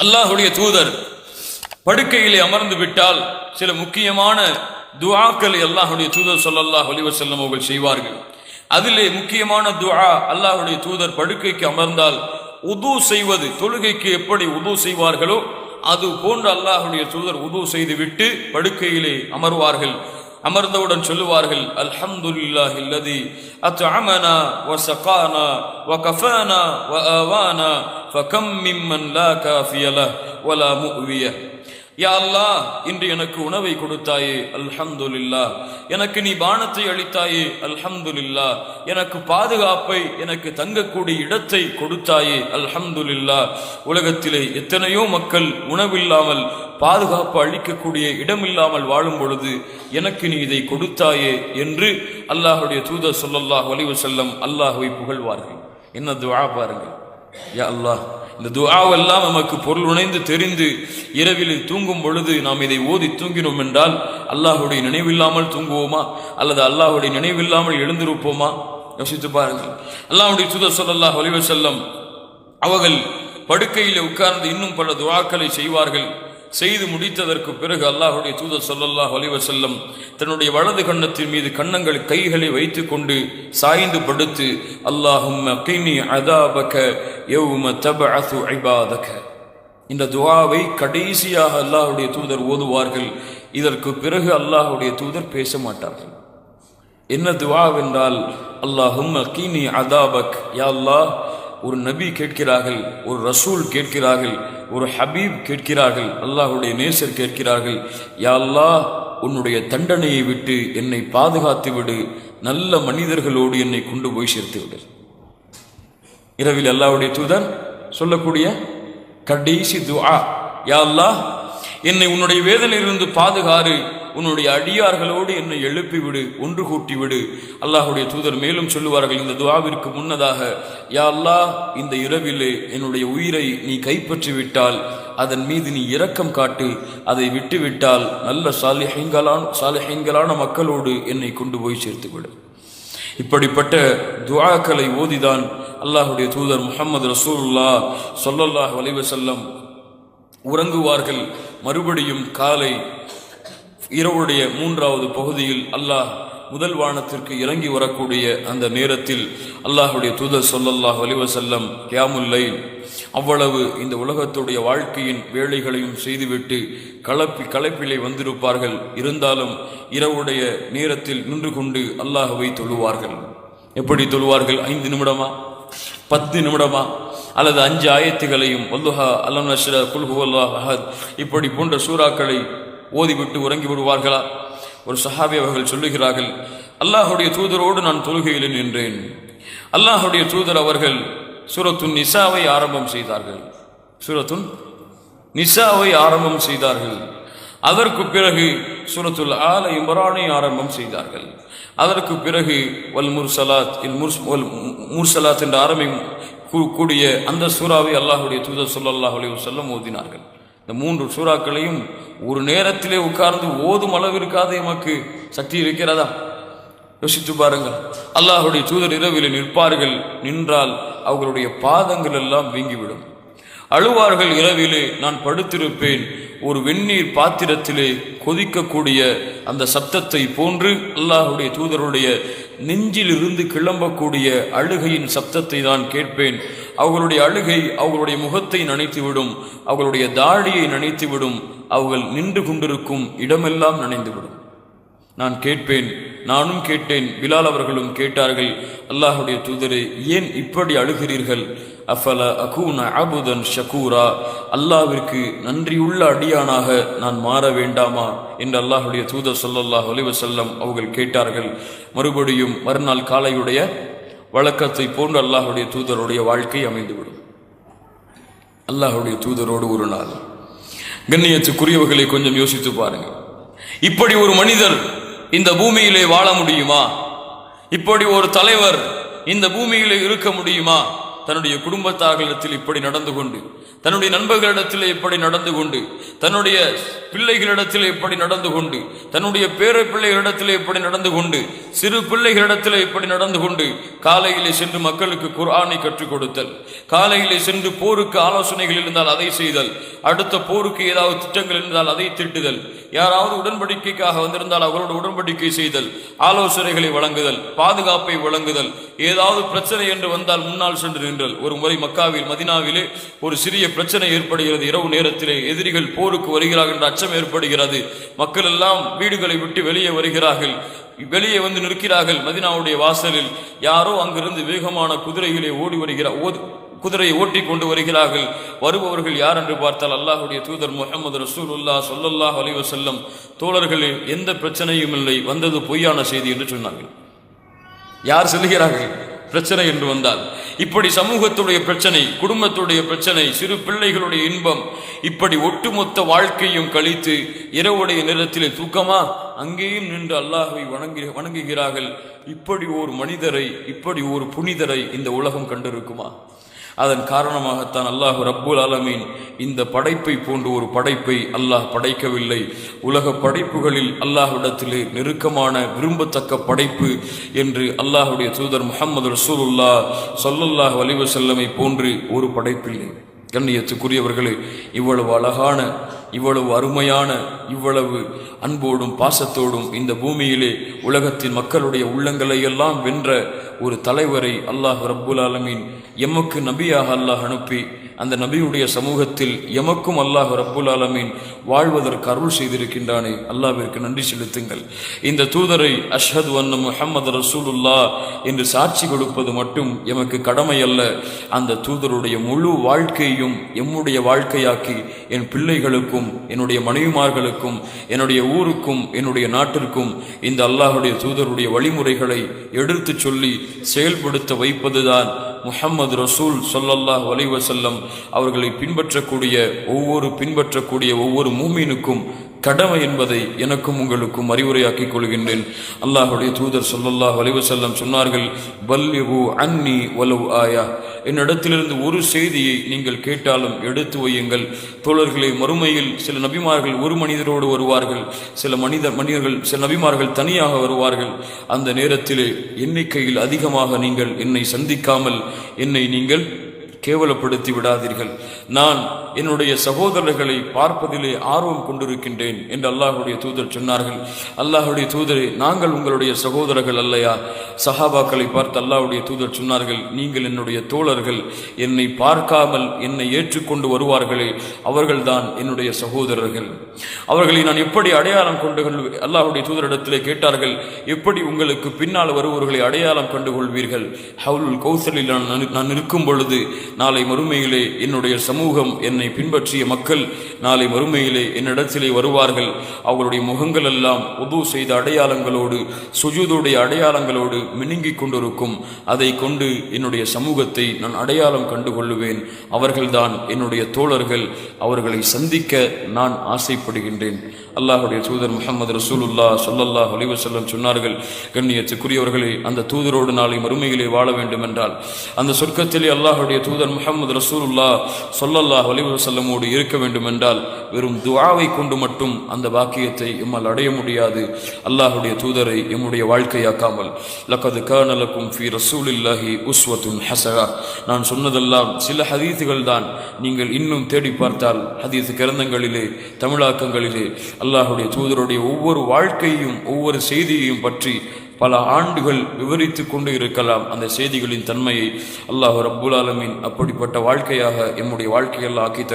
அல்லாஹுடைய தூதர் படுக்கையிலே அமர்ந்து விட்டால் சில முக்கியமான துஆக்களை அல்லாஹுடைய தூதர் ஸல்லல்லாஹு அலைஹி வஸல்லம் அவர்கள் செய்வார்கள். அதிலே முக்கியமான துஆ, அல்லாஹுடைய தூதர் படுக்கைக்கு அமர்ந்தால் உது செய்வது, தொழுகைக்கு எப்படி உது செய்வார்களோ அது போன்று அல்லாஹுடைய தூதர் உது செய்துவிட்டு படுக்கையிலே அமர்வார்கள். அமர்ந்தவுடன் சொல்லுவார்கள், அல்ஹம்துலில்லாஹில்லதி அத்அமனா வஸகானா வகஃபானா வஆவானா ஃபகம் மிம்மன் லா காஃபிய லஹ் வலா முஅவிய. யா அல்லாஹ், இன்று எனக்கு உணவை கொடுத்தாயே அல்ஹம்துலில்லாஹ், எனக்கு நீ பானத்தை அளித்தாயே அல்ஹம்துலில்லாஹ், எனக்கு பாதுகாப்பை, எனக்கு தங்கக்கூடிய இடத்தை கொடுத்தாயே அல்ஹம்துலில்லாஹ். உலகத்திலே எத்தனையோ மக்கள் உணவில்லாமல், பாதுகாப்பு அளிக்கக்கூடிய இடமில்லாமல் வாழும் பொழுது எனக்கு நீ இதை கொடுத்தாயே என்று அல்லாஹுடைய தூதர் ஸல்லல்லாஹு அலைஹி வஸல்லம் அல்லாஹ்வை புகழ்வார்கள். என்ன துஆ பாருங்கள். யா அல்லாஹ், இந்த துஆவெல்லாம் நமக்கு பொருள் உணைந்து தெரிந்து இரவில் தூங்கும் பொழுது நாம் இதை ஓதி தூங்கினோம் என்றால் அல்லாஹுடைய நினைவில்லாமல் தூங்குவோமா அல்லது அல்லாஹுடைய நினைவில்லாமல் எழுந்திருப்போமா? யோசித்து பாருங்கள். அல்லாஹுடைய தூதர் ஸல்லல்லாஹு அலைஹி வஸல்லம் அவர்கள் படுக்கையில் உட்கார்ந்து இன்னும் பல துஆக்களை செய்வார்கள். செய்து முடித்ததற்கு பிறகு அல்லாஹுடைய தூதர் ஸல்லல்லாஹு அலைஹி வஸல்லம் தன்னுடைய வலது கன்னத்தின் மீது கைகளை வைத்து கொண்டு சாய்ந்து படுத்து, அல்லாஹும்ம கினி அதாபக யௌம தபஅது இபாதக, இந்த துஆவை கடைசியாக அல்லாஹுடைய தூதர் ஓதுவார்கள். இதற்கு பிறகு அல்லாஹுடைய தூதர் பேச மாட்டார்கள். என்ன துஆ என்றால், அல்லாஹும்ம கினி அதாபக், யா அல்லாஹ், ஒரு நபி கேட்கிறார்கள், ஒரு ரசூல் கேட்கிறார்கள், ஒரு ஹபீப் கேட்கிறார்கள், அல்லாஹுடைய நேசர் கேட்கிறார்கள், யா அல்லாஹ், உன்னுடைய தண்டனையை விட்டு என்னை பாதுகாத்து விடு, நல்ல மனிதர்களோடு என்னை கொண்டு போய் சேர்த்து விடு. இரவில் அல்லாஹுடைய தூதர் சொல்லக்கூடிய கடைசி துஆ, யா அல்லாஹ், என்னை உன்னுடைய வேதனையிலிருந்து பாதுகாரு, உன்னுடைய அடியார்களோடு என்னை எழுப்பி விடு, ஒன்று கூட்டி விடு. அல்லாஹுடைய தூதர் மேலும் சொல்லுவார்கள் இந்த துஆவிற்கு முன்னதாக, யா அல்லாஹ், இந்த இரவிலே என்னுடைய உயிரை நீ கைப்பற்றி விட்டால் அதன் மீது நீ இரக்கம் காட்டு, அதை விட்டுவிட்டால் நல்ல சாலிஹீன்களான மக்களோடு என்னை கொண்டு போய் சேர்த்து விடு. இப்படிப்பட்ட துஆக்களை ஓதிதான் அல்லாஹுடைய தூதர் முஹம்மது ரசூலுல்லாஹ் ஸல்லல்லாஹு அலைஹி வஸல்லம் உறங்குவார்கள். மறுபடியும் காலை இரவுடைய 3வது பகுதியில் அல்லாஹ் முதல் வானத்திற்கு இறங்கி வரக்கூடிய அந்த நேரத்தில் அல்லாஹுடைய தூதர் ஸல்லல்லாஹு அலைஹி வஸல்லம் கியாமுல் லைல், அவ்வளவு இந்த உலகத்துடைய வாழ்க்கையின் வேலைகளையும் செய்துவிட்டு களைப்பிலே வந்திருப்பார்கள். இருந்தாலும் இரவுடைய நேரத்தில் நின்று கொண்டு அல்லாஹ்வை தொழுவார்கள். எப்படி தொழுவார்கள்? 5 நிமிடமா, 10 நிமிடமா, அல்லது 5 ஆயத்துகளையும் வல்லுஹா, அலம் நஷ்ரா, குல் ஹுவல்லாஹு அஹத் இப்படி போன்ற சூறாக்களை ஓதிவிட்டு உறங்கி விடுவார்களா? ஒரு சஹாபி அவர்கள் சொல்லுகிறார்கள், அல்லாஹுடைய தூதரோடு நான் தொழுகையில் நின்றேன். அல்லாஹுடைய தூதர் அவர்கள் சூரத்துன் நிசாவை ஆரம்பம் செய்தார்கள். சூரத்துன் நிசாவை ஆரம்பம் செய்தார்கள். அதற்கு பிறகு சூரத்துல் ஆல இம்ரானை ஆரம்பம் செய்தார்கள். அதற்கு பிறகு வல் முர்சலாத் என்ற ஆரம்பம் கூடிய அந்த சூறாவை அல்லாஹுடைய தூதர் ஸல்லல்லாஹு அலைஹி வஸல்லம் ஓதினார்கள். இந்த 3 சூறாக்களையும் ஒரு நேரத்திலே உட்கார்ந்து ஓதும் அளவிற்காக எமக்கு சக்தி இருக்கிறதா? யோசித்து பாருங்கள். அல்லாஹுடைய தூதர் இரவில் நிற்பார்கள். நின்றால் அவர்களுடைய பாதங்கள் எல்லாம் வீங்கிவிடும். அழுவார்கள். இரவிலே நான் படுத்திருப்பேன், ஒரு வெந்நீர் பாத்திரத்திலே கொதிக்கக்கூடிய அந்த சப்தத்தை போன்று அல்லாஹுடைய தூதருடைய நெஞ்சிலிருந்து கிளம்பக்கூடிய அழுகையின் சப்தத்தை நான் கேட்பேன். அவர்களுடைய அழுகை அவர்களுடைய முகத்தை நனைத்துவிடும், அவர்களுடைய தாடியை நனைத்துவிடும், அவர்கள் நின்று கொண்டிருக்கும் இடமெல்லாம் நனைந்துவிடும். நான் கேட்பேன், நானும் கேட்டேன், பிலால் அவர்களும் கேட்டார்கள், அல்லாஹுடைய தூதரே, ஏன் இப்படி அழுகிறீர்கள்? அஃபல அகூன அபுதன் ஷகூரா, அல்லாஹ்விற்கு நன்றியுள்ள அடியானாக நான் மாற வேண்டாமா என்று அல்லாஹுடைய தூதர் ஸல்லல்லாஹு அலைஹி வஸல்லம் அவர்கள் கேட்டார்கள். மறுபடியும் மறுநாள் காலையுடைய வழக்கத்தை போன்று அல்லாஹுடைய தூதருடைய வாழ்க்கை அமைந்துவிடும். அல்லாஹுடைய தூதரோடு ஒரு நாள். கண்ணியத்துக்குரியவர்களை கொஞ்சம் யோசித்து பாருங்கள். இப்படி ஒரு மனிதர் இந்த பூமியிலே வாழ முடியுமா? இப்படி ஒரு தலைவர் இந்த பூமியிலே இருக்க முடியுமா? தன்னுடைய குடும்பத்தார்களிடத்தில் இப்படி நடந்து கொண்டு, தன்னுடைய நண்பர்களிடத்தில் எப்படி நடந்து கொண்டு, தன்னுடைய பிள்ளைகளிடத்தில் எப்படி நடந்து கொண்டு, தன்னுடைய பேர பிள்ளைகளிடத்தில் எப்படி நடந்து கொண்டு, சிறு பிள்ளைகளிடத்தில் எப்படி நடந்து கொண்டு, காலையிலே சென்று மக்களுக்கு குர்ஆனை கற்றுக் கொடுத்தல், காலையிலே சென்று போருக்கு ஆலோசனைகள் இருந்தால் அதை செய்தல், அடுத்த போருக்கு ஏதாவது திட்டங்கள் இருந்தால் அதை திட்டுதல், யாராவது உடன்படிக்கைக்காக வந்திருந்தால் அவரோடு உடன்படிக்கை செய்தல், ஆலோசனைகளை வழங்குதல், பாதுகாப்பை வழங்குதல், ஏதாவது பிரச்சனை என்று வந்தால் முன்னால் சென்று நின்றல். ஒரு முறை மக்காவில் மதினாவிலே ஒரு சிறிய பிரச்சனை ஏற்படுகிறது. இரவு நேரத்திலே எதிரிகள் போருக்கு வருகிறார்கள் என்ற அச்சம் ஏற்படுகிறது. மக்கள் எல்லாம் வீடுகளை விட்டு வெளியே வருகிறார்கள். வெளியே வந்து நிற்கிறார்கள். மதினாவுடைய வாசலில் யாரோ அங்கிருந்து வேகமான குதிரைகளை குதிரையை ஓட்டி கொண்டு வருகிறார்கள். வருபவர்கள் யார் என்று பார்த்தால் அல்லாஹுடைய தூதர் முஹம்மது ரசூலுல்லாஹ் ஸல்லல்லாஹு அலைஹி வஸல்லம். தோழர்களே, எந்த பிரச்சனையும் இல்லை, வந்தது பொய்யான செய்தி என்று சொன்னார்கள். யார் சொல்லுகிறார்கள்? பிரச்சனை என்று வந்தால் இப்படி சமூகத்துடைய பிரச்சனை, குடும்பத்துடைய பிரச்சனை, சிறு பிள்ளைகளுடைய இன்பம், இப்படி ஒட்டுமொத்த வாழ்க்கையும் கழித்து இரவுடைய நேரத்திலே தூக்கமா அங்கேயும் நின்று அல்லாஹ்வை வணங்குகிறார்கள். இப்படி ஒரு மனிதரை, இப்படி ஒரு புனிதரை இந்த உலகம் கண்டிருக்குமா? அதன் காரணமாகத்தான் அல்லாஹ் ரப்புல் ஆலமீன் இந்த படைப்பை போன்று ஒரு படைப்பை அல்லாஹ் படைக்கவில்லை. உலக படைப்புகளில் அல்லாஹ்விடத்திலே நெருக்கமான விரும்பத்தக்க படைப்பு என்று அல்லாஹுடைய தூதர் முஹம்மது ரசூலுல்லாஹ் ஸல்லல்லாஹு அலைஹி வஸல்லமை போன்று ஒரு படைப்பில்லை. கண்ணியத்துக்குரியவர்களே, இவ்வளவு அழகான, இவ்வளவு அருமையான, இவ்வளவு அன்போடும் பாசத்தோடும் இந்த பூமியிலே உலகத்தின் மக்களுடைய உள்ளங்களை எல்லாம் வென்ற ஒரு தலைவரை அல்லாஹ் ரப்புல் ஆலமீன் எமக்கு நபியாக அல்லாஹ் அனுப்பி அந்த நபியுடைய சமூகத்தில் எமக்கும் அல்லாஹ் ரப்புல் ஆலமீன் வாழ்வதற்கு அருள் செய்திருக்கின்றானே, அல்லாஹ்விற்கு நன்றி செலுத்துங்கள். இந்த தூதரை அஷ்ஹது அன்ன முஹம்மது ரசூலுல்லாஹ் என்று சாட்சி கொடுப்பது மட்டும் எமக்கு கடமை அல்ல. அந்த தூதருடைய முழு வாழ்க்கையும் எம்முடைய வாழ்க்கையாக்கி என் பிள்ளைகளுக்கும், என்னுடைய மனைவிமார்களுக்கும், என்னுடைய ஊருக்கும், என்னுடைய நாட்டிற்கும் இந்த அல்லாஹுடைய தூதருடைய வழிமுறைகளை எடுத்து சொல்லி செயல்படுத்த வைப்பதுதான் முஹம்மது ரசூல் ஸல்லல்லாஹு அலைஹி வஸல்லம் அவர்களை பின்பற்றக்கூடிய ஒவ்வொரு மூமினுக்கும் கடமை என்பதை எனக்கும் உங்களுக்கும் அறிவுரையாக்கிக் கொள்கின்றேன். அல்லாஹுடைய தூதர் ஸல்லல்லாஹு அலைஹி வஸல்லம் சொன்னார்கள், பல்லிகு அன்னி வலவ் ஆயா, என்னிடத்திலிருந்து ஒரு செய்தியை நீங்கள் கேட்டாலும் எடுத்து வையுங்கள். தோழர்களே, மறுமையில் சில நபிமார்கள் ஒரு மனிதரோடு வருவார்கள், சில நபிமார்கள் தனியாக வருவார்கள். அந்த நேரத்திலே எண்ணிக்கையில் அதிகமாக நீங்கள் என்னை சந்திக்காமல் என்னை நீங்கள் கேவலப்படுத்தி விடாதீர்கள். நான் என்னுடைய சகோதரர்களை பார்ப்பதிலே ஆர்வம் கொண்டிருக்கின்றேன் என்று அல்லாஹுடைய தூதர் சொன்னார்கள். அல்லாஹுடைய தூதரே, நாங்கள் உங்களுடைய சகோதரர்கள் அல்லையா? சஹாபாக்களை பார்த்து அல்லாஹுடைய தூதர் சொன்னார்கள், நீங்கள் என்னுடைய தோழர்கள், என்னை பார்க்காமல் என்னை ஏற்றுக்கொண்டு வருவார்களே அவர்கள்தான் என்னுடைய சகோதரர்கள். அவர்களை நான் எப்படி அடையாளம் கொண்டு அல்லாஹுடைய தூதரிடத்திலே கேட்டார்கள், எப்படி உங்களுக்கு பின்னால் வருபவர்களை அடையாளம் கண்டுகொள்வீர்கள்? ஹவுலுல் கௌசலில் நான் இருக்கும் பொழுது நாளை மறுமையிலே என்னுடைய சமூகம், என்னை பின்பற்றிய மக்கள் நாளை மறுமையிலே என்னிடத்திலே வருவார்கள். அவர்களுடைய முகங்கள் எல்லாம் உது செய்த அடையாளங்களோடு, சுஜூதுடைய அடையாளங்களோடு மினுங்கிக் கொண்டிருக்கும். அதை கொண்டு என்னுடைய சமூகத்தை நான் அடையாளம் கண்டு கொள்ளுவேன். அவர்கள்தான் என்னுடைய தோழர்கள். அவர்களை சந்திக்க நான் ஆசைப்படுகின்றேன். அல்லாஹுடைய தூதர் முஹம்மது ரசூலுல்லாஹ் ஸல்லல்லாஹு அலைஹி வஸல்லம் சொன்னார்கள், கண்ணியத்துக்குரியவர்களே, அந்த தூதரோடு நாளை மறுமையிலே வாழ வேண்டும் என்றால், அந்த சொர்க்கத்திலே அல்லாஹுடைய தூதர் முஹம்மது ரசூலுல்லாஹ் ஸல்லல்லாஹு அலைஹி வஸல்லமோடு இருக்க வேண்டும் என்றால் வெறும் துஆவை கொண்டு மட்டும் அந்த பாக்கியத்தை எம்மால் அடைய முடியாது. அல்லாஹுடைய தூதரை எம்முடைய வாழ்க்கையாக்காமல், லகத் கான லகும் ஃபீ ரசூலில்லாஹி உஸ்வத்துன் ஹஸனா, நான் சொன்னதெல்லாம் சில ஹதீஸுகள் தான். நீங்கள் இன்னும் தேடி பார்த்தால் ஹதீஸ் கிரந்தங்களிலே, தமிழாக்கங்களிலே அல்லாஹுடைய தூதருடைய ஒவ்வொரு வாழ்க்கையும் ஒவ்வொரு செய்தியையும் பற்றி பல ஆண்டுகள் விவரித்து கொண்டு இருக்கலாம். அந்த செய்திகளின் தன்மையை அல்லாஹ் ரப்புல் ஆலமீன் அப்படிப்பட்ட வாழ்க்கையாக எம்முடைய வாழ்க்கையெல்லாம் ஆக்கி